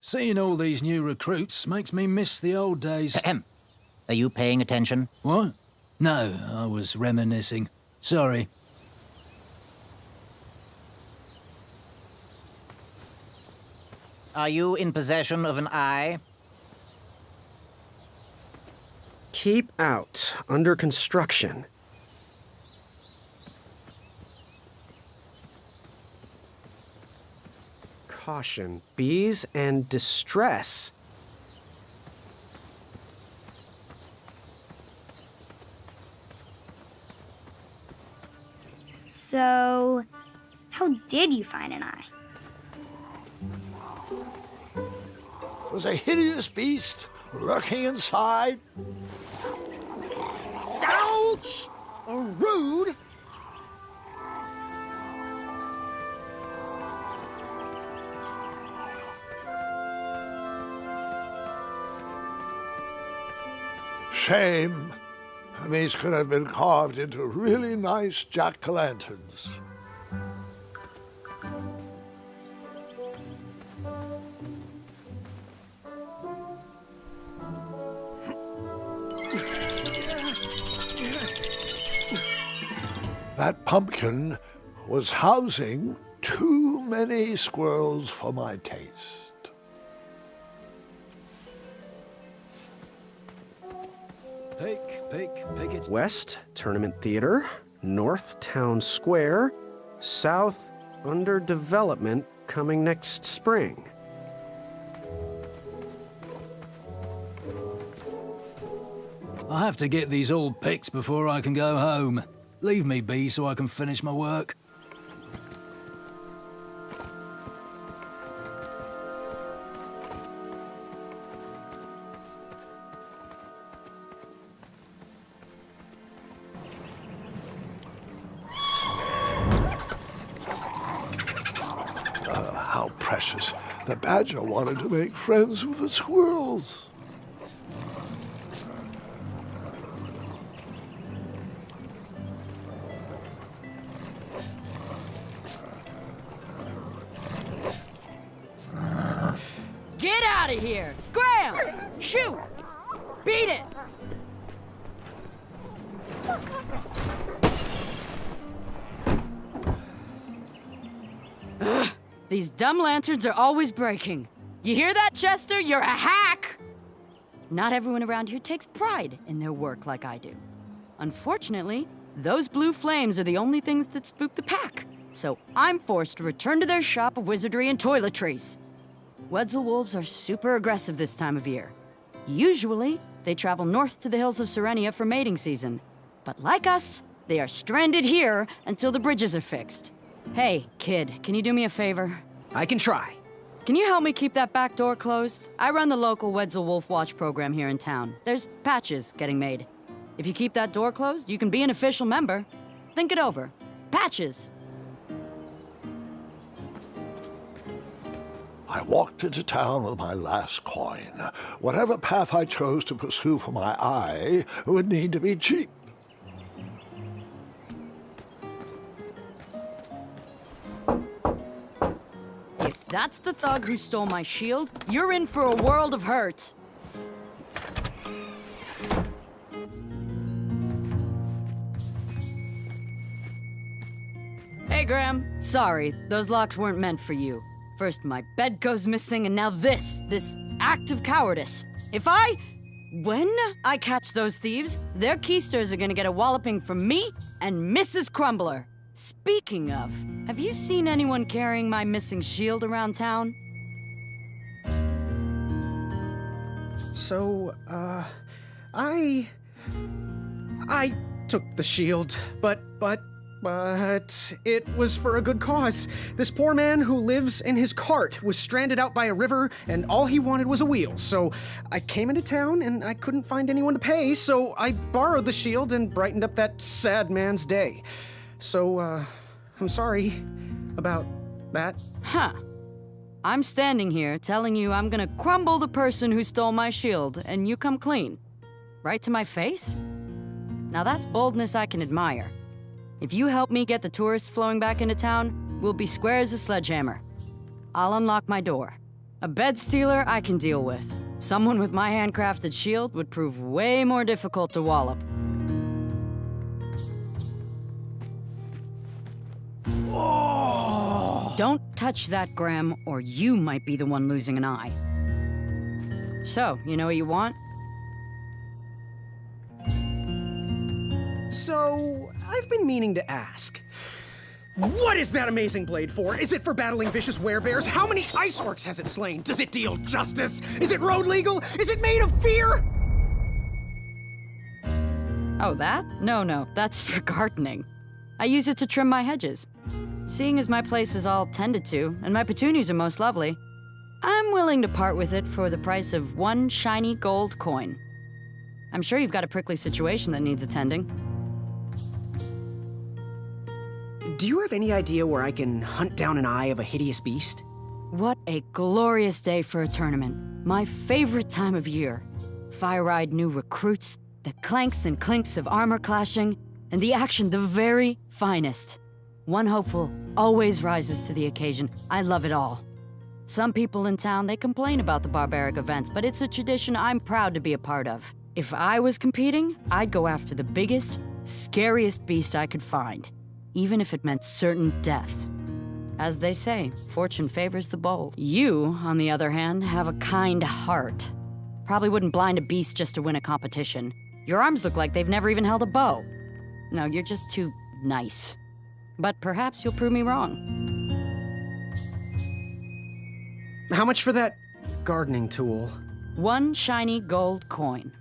Seeing all these new recruits makes me miss the old days. Ahem. Are you paying attention? What? No, I was reminiscing. Sorry. Are you in possession of an eye? Keep out. Under construction. Caution. Bees and distress. So, how did you find an eye? It was a hideous beast lurking inside. Ouch! Rude! Shame. These could have been carved into really nice jack-o'-lanterns. That pumpkin was housing too many squirrels for my taste. Pick it. West, Tournament Theater. North, Town Square. South, under development, coming next spring. I have to get these all picked before I can go home. Leave me be so I can finish my work. How precious. The badger wanted to make friends with the squirrels. Get out of here! Scram! Shoot! Beat it! Ugh, these dumb lanterns are always breaking. You hear that, Chester? You're a hack! Not everyone around here takes pride in their work like I do. Unfortunately, those blue flames are the only things that spook the pack. So I'm forced to return to their shop of wizardry and toiletries. Wetzel wolves are super aggressive this time of year. Usually, they travel north to the hills of Serenia for mating season. But like us, they are stranded here until the bridges are fixed. Hey, kid, can you do me a favor? I can try. Can you help me keep that back door closed? I run the local Wetzel Wolf Watch program here in town. There's patches getting made. If you keep that door closed, you can be an official member. Think it over. Patches. I walked into town with my last coin. Whatever path I chose to pursue for my eye would need to be cheap. If that's the thug who stole my shield, you're in for a world of hurt. Hey, Graham. Sorry, those locks weren't meant for you. First my bed goes missing, and now this act of cowardice. When I catch those thieves, their keysters are gonna get a walloping from me and Mrs. Crumbler. Speaking of, have you seen anyone carrying my missing shield around town? So, I took the shield, but it was for a good cause. This poor man who lives in his cart was stranded out by a river, and all he wanted was a wheel. So I came into town, and I couldn't find anyone to pay, so I borrowed the shield and brightened up that sad man's day. So, I'm sorry about that. Huh. I'm standing here telling you I'm gonna crumble the person who stole my shield, and you come clean. Right to my face? Now that's boldness I can admire. If you help me get the tourists flowing back into town, we'll be square as a sledgehammer. I'll unlock my door. A bed stealer I can deal with. Someone with my handcrafted shield would prove way more difficult to wallop. Don't touch that, Graham, or you might be the one losing an eye. So, you know what you want? So, I've been meaning to ask. What is that amazing blade for? Is it for battling vicious werebears? How many ice orcs has it slain? Does it deal justice? Is it road legal? Is it made of fear? Oh, that? No, that's for gardening. I use it to trim my hedges. Seeing as my place is all tended to, and my petunias are most lovely, I'm willing to part with it for the price of 1 shiny gold coin. I'm sure you've got a prickly situation that needs attending. Do you have any idea where I can hunt down an eye of a hideous beast? What a glorious day for a tournament. My favorite time of year. Fire-eyed new recruits, the clanks and clinks of armor clashing, and the action the very finest. One hopeful always rises to the occasion. I love it all. Some people in town, they complain about the barbaric events, but it's a tradition I'm proud to be a part of. If I was competing, I'd go after the biggest, scariest beast I could find, even if it meant certain death. As they say, fortune favors the bold. You, on the other hand, have a kind heart. Probably wouldn't blind a beast just to win a competition. Your arms look like they've never even held a bow. No, you're just too nice. But perhaps you'll prove me wrong. How much for that gardening tool? 1 shiny gold coin.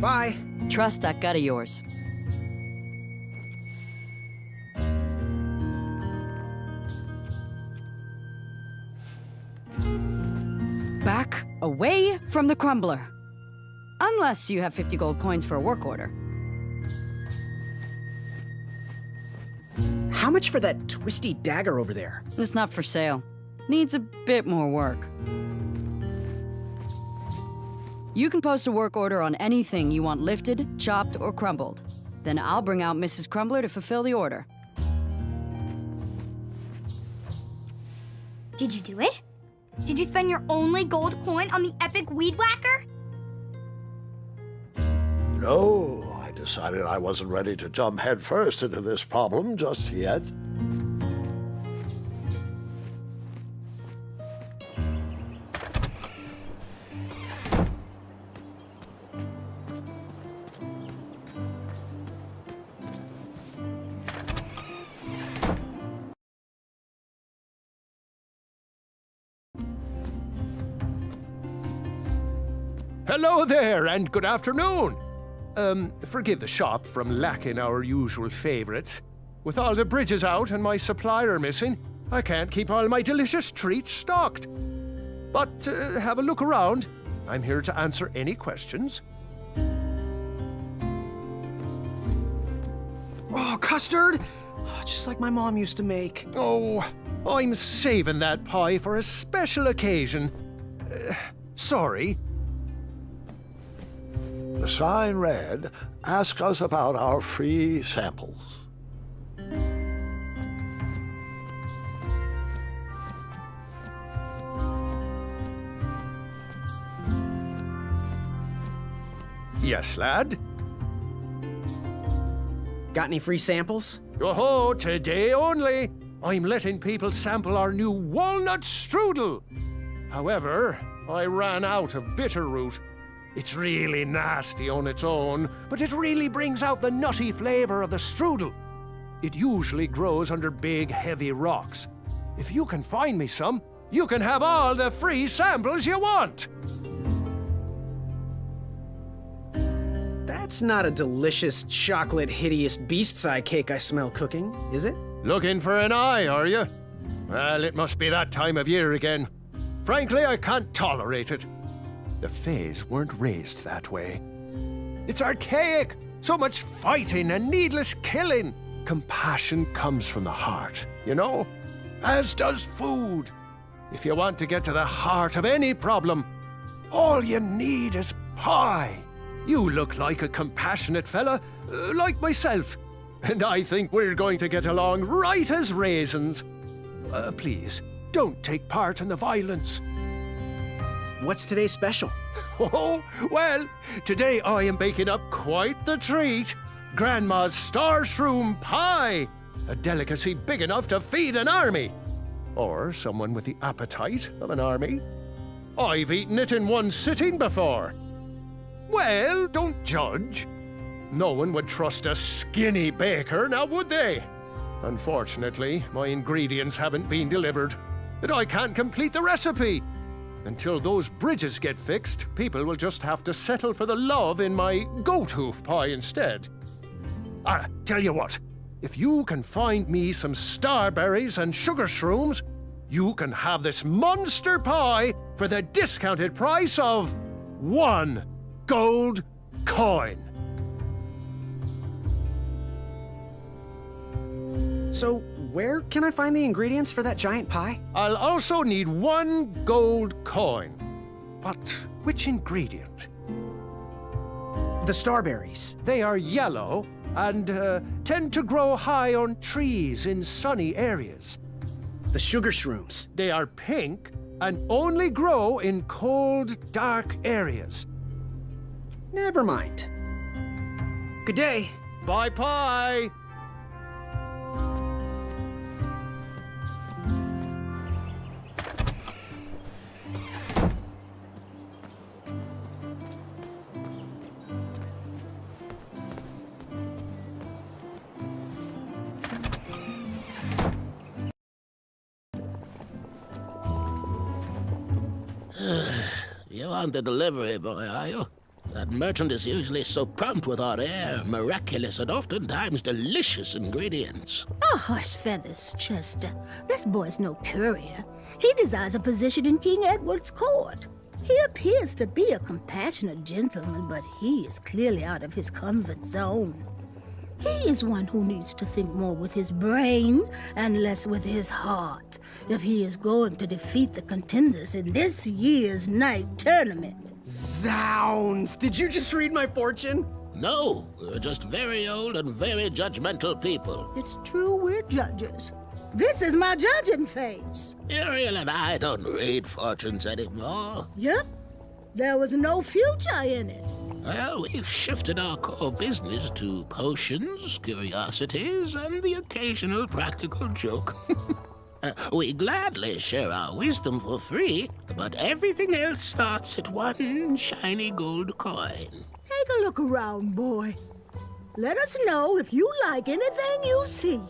Bye. Trust that gut of yours. Back away from the crumbler. Unless you have 50 gold coins for a work order. How much for that twisty dagger over there? It's not for sale. Needs a bit more work. You can post a work order on anything you want lifted, chopped, or crumbled. Then I'll bring out Mrs. Crumbler to fulfill the order. Did you do it? Did you spend your only gold coin on the epic weed whacker? No, I decided I wasn't ready to jump headfirst into this problem just yet. Hello there, and good afternoon. Forgive the shop from lacking our usual favorites. With all the bridges out and my supplier missing, I can't keep all my delicious treats stocked. But have a look around. I'm here to answer any questions. Oh, custard! Oh, just like my mom used to make. Oh, I'm saving that pie for a special occasion. Sorry. The sign read, "Ask us about our free samples." Yes, lad? Got any free samples? Oh, today only. I'm letting people sample our new walnut strudel. However, I ran out of bitter root. It's really nasty on its own, but it really brings out the nutty flavor of the strudel. It usually grows under big, heavy rocks. If you can find me some, you can have all the free samples you want. That's not a delicious, chocolate, hideous beast's eye cake I smell cooking, is it? Looking for an eye, are you? Well, it must be that time of year again. Frankly, I can't tolerate it. The Fays weren't raised that way. It's archaic! So much fighting and needless killing! Compassion comes from the heart, you know? As does food. If you want to get to the heart of any problem, all you need is pie. You look like a compassionate fella, like myself. And I think we're going to get along right as raisins. Please, don't take part in the violence. What's today's special? Oh, well, today I am baking up quite the treat. Grandma's star shroom pie, a delicacy big enough to feed an army. Or someone with the appetite of an army. I've eaten it in one sitting before. Well, don't judge. No one would trust a skinny baker, now would they? Unfortunately, my ingredients haven't been delivered, and I can't complete the recipe. Until those bridges get fixed, people will just have to settle for the love in my goat hoof pie instead. Tell you what, if you can find me some starberries and sugar shrooms, you can have this monster pie for the discounted price of 1 gold coin. So, where can I find the ingredients for that giant pie? I'll also need 1 gold coin. But which ingredient? The starberries. They are yellow and tend to grow high on trees in sunny areas. The sugar shrooms. They are pink and only grow in cold, dark areas. Never mind. Good day. Bye pie! You aren't the delivery boy, are you? That merchant is usually so prompt with our rare, miraculous, and oftentimes delicious ingredients. Oh, horse feathers, Chester. This boy's no courier. He desires a position in King Edward's court. He appears to be a compassionate gentleman, but he is clearly out of his comfort zone. He is one who needs to think more with his brain and less with his heart if he is going to defeat the contenders in this year's night tournament. Zounds! Did you just read my fortune? No, we're just very old and very judgmental people. It's true we're judges. This is my judging face. Ariel and I don't read fortunes anymore. Yep, there was no future in it. Well, we've shifted our core business to potions, curiosities, and the occasional practical joke. We gladly share our wisdom for free, but everything else starts at 1 shiny gold coin. Take a look around, boy. Let us know if you like anything you see.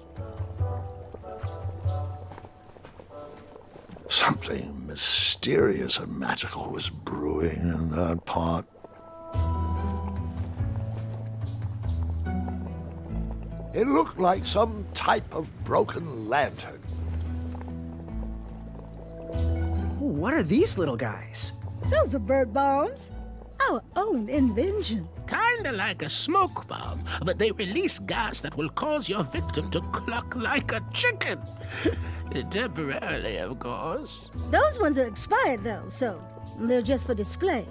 Something mysterious and magical was brewing in that pot. It looked like some type of broken lantern. What are these little guys? Those are bird bombs. Our own invention. Kinda like a smoke bomb, but they release gas that will cause your victim to cluck like a chicken. Temporarily, of course. Those ones are expired, though, so they're just for display.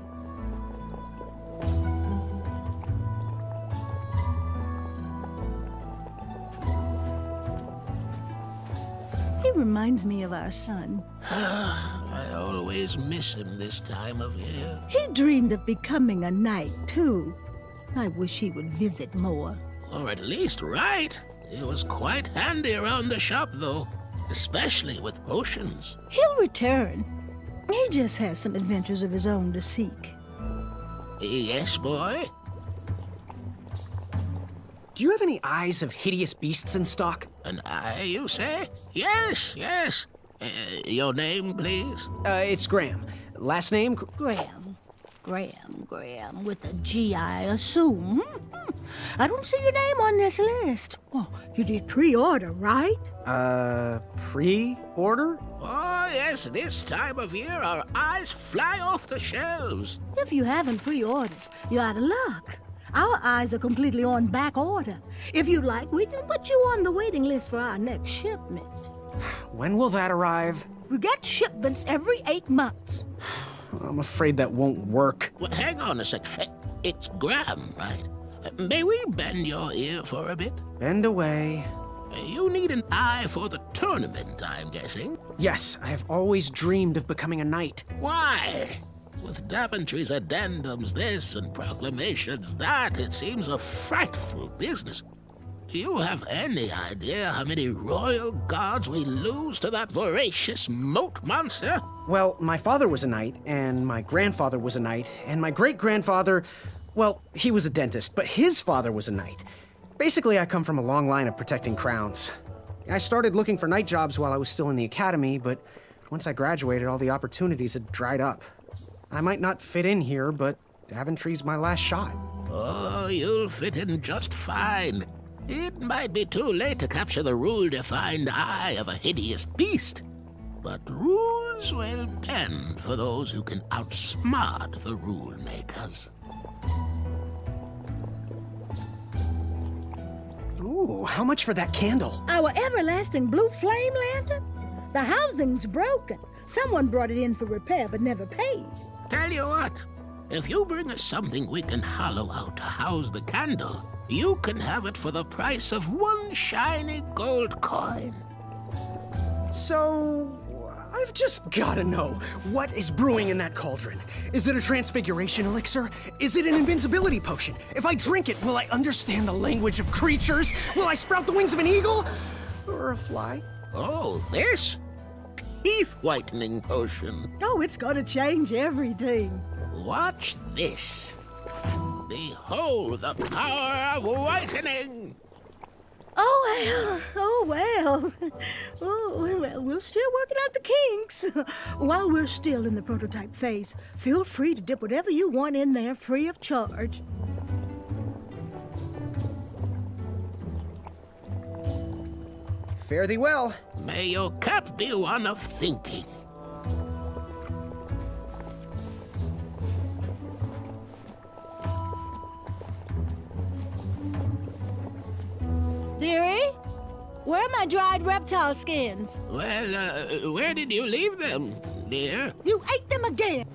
He reminds me of our son. I always miss him this time of year. He dreamed of becoming a knight, too. I wish he would visit more. Or at least write. He was quite handy around the shop, though. Especially with potions. He'll return. He just has some adventures of his own to seek. Yes, boy? Do you have any eyes of hideous beasts in stock? An eye, you say? Yes, yes. Your name, please? It's Graham. Last name? Graham, with a G, I assume. I don't see your name on this list. Oh, you did pre-order, right? Pre-order? Oh, yes, this time of year our eyes fly off the shelves. If you haven't pre-ordered, you're out of luck. Our eyes are completely on back order. If you'd like, we can put you on the waiting list for our next shipment. When will that arrive? We get shipments every 8 months. I'm afraid that won't work. Well, hang on a sec. It's Graham, right? May we bend your ear for a bit? Bend away. You need an eye for the tournament, I'm guessing. Yes, I have always dreamed of becoming a knight. Why? With Daventry's addendums this and proclamations that, it seems a frightful business. Do you have any idea how many royal guards we lose to that voracious moat monster? Well, my father was a knight, and my grandfather was a knight, and my great-grandfather, well, he was a dentist, but his father was a knight. Basically, I come from a long line of protecting crowns. I started looking for knight jobs while I was still in the academy, but once I graduated, all the opportunities had dried up. I might not fit in here, but Daventry's my last shot. Oh, you'll fit in just fine. It might be too late to capture the rule-defined eye of a hideous beast, but rules will bend for those who can outsmart the rule-makers. Ooh, how much for that candle? Our everlasting blue flame lantern? The housing's broken. Someone brought it in for repair but never paid. Tell you what, if you bring us something we can hollow out to house the candle, you can have it for the price of one shiny gold coin. So, I've just gotta know, what is brewing in that cauldron? Is it a transfiguration elixir? Is it an invincibility potion? If I drink it, will I understand the language of creatures? Will I sprout the wings of an eagle? Or a fly? Oh, this? Teeth-whitening potion. Oh, it's gonna change everything. Watch this. Behold the power of whitening! Oh, well. Oh, well, we're still working out the kinks. While we're still in the prototype phase, feel free to dip whatever you want in there free of charge. Fare thee well. May your cap be one of thinking. Dearie, where are my dried reptile skins? Well, where did you leave them, dear? You ate them again.